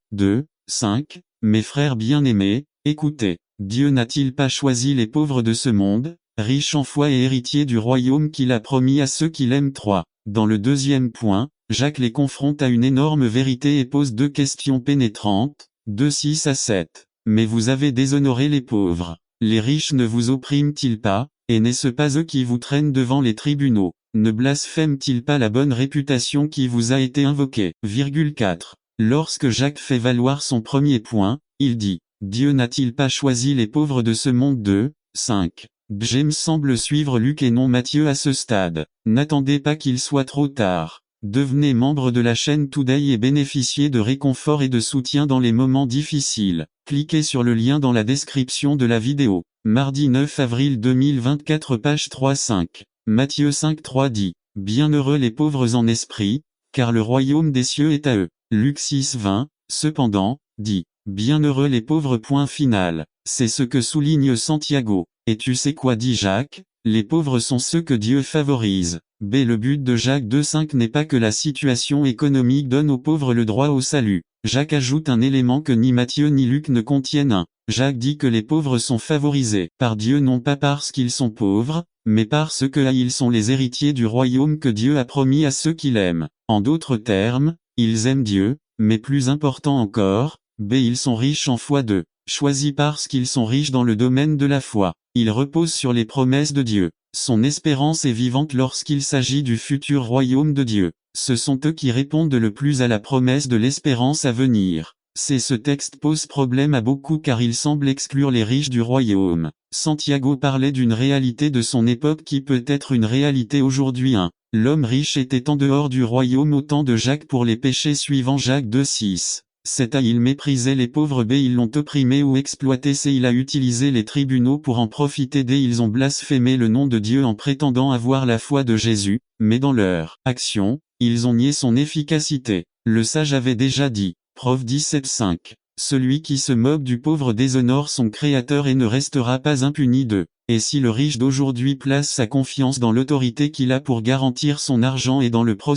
5, mes frères bien-aimés, écoutez, Dieu n'a-t-il pas choisi les pauvres de ce monde, riches en foi et héritiers du royaume qu'il a promis à ceux qui l'aiment? 3. Dans le deuxième point, Jacques les confronte à une énorme vérité et pose deux questions pénétrantes, 6 à 7. Mais vous avez déshonoré les pauvres. Les riches ne vous oppriment-ils pas, et n'est-ce pas eux qui vous traînent devant les tribunaux? Ne blasphème-t-il pas la bonne réputation qui vous a été invoquée? 4. Lorsque Jacques fait valoir son premier point, il dit: Dieu n'a-t-il pas choisi les pauvres de ce monde? 5. James semble suivre Luc et non Matthieu à ce stade. N'attendez pas qu'il soit trop tard. Devenez membre de la chaîne Today et bénéficiez de réconfort et de soutien dans les moments difficiles. Cliquez sur le lien dans la description de la vidéo. Mardi 9 avril 2024, page 3-5. Matthieu 5,3 dit: Bienheureux les pauvres en esprit, car le royaume des cieux est à eux. Luc 6,20, cependant, dit: Bienheureux les pauvres. Point final. C'est ce que souligne Santiago. Et tu sais quoi, dit Jacques? Les pauvres sont ceux que Dieu favorise. Le but de Jacques 2,5 n'est pas que la situation économique donne aux pauvres le droit au salut. Jacques ajoute un élément que ni Matthieu ni Luc ne contiennent. Jacques dit que les pauvres sont favorisés par Dieu non pas parce qu'ils sont pauvres, mais parce que ils sont les héritiers du royaume que Dieu a promis à ceux qui l'aiment. En d'autres termes, Ils aiment Dieu, mais plus important encore, B. Ils sont riches en foi. 2. Choisis parce qu'ils sont riches dans le domaine de la foi. Ils reposent sur les promesses de Dieu. Son espérance est vivante lorsqu'il s'agit du futur royaume de Dieu. Ce sont eux qui répondent le plus à la promesse de l'espérance à venir. Ce texte pose problème à beaucoup car il semble exclure les riches du royaume. Santiago parlait d'une réalité de son époque qui peut être une réalité aujourd'hui. 1. L'homme riche était en dehors du royaume au temps de Jacques pour les péchés suivants. Jacques 2,6. C'est A. Il méprisait les pauvres. B. Ils l'ont opprimé ou exploité. C. Il a utilisé les tribunaux pour en profiter. D. Ils ont blasphémé le nom de Dieu en prétendant avoir la foi de Jésus, mais dans leur action, ils ont nié son efficacité. Le sage avait déjà dit. Prov 17,5. Celui qui se moque du pauvre déshonore son Créateur et ne restera pas impuni. 2. Et si le riche d'aujourd'hui place sa confiance dans l'autorité qu'il a pour garantir son argent et dans le procès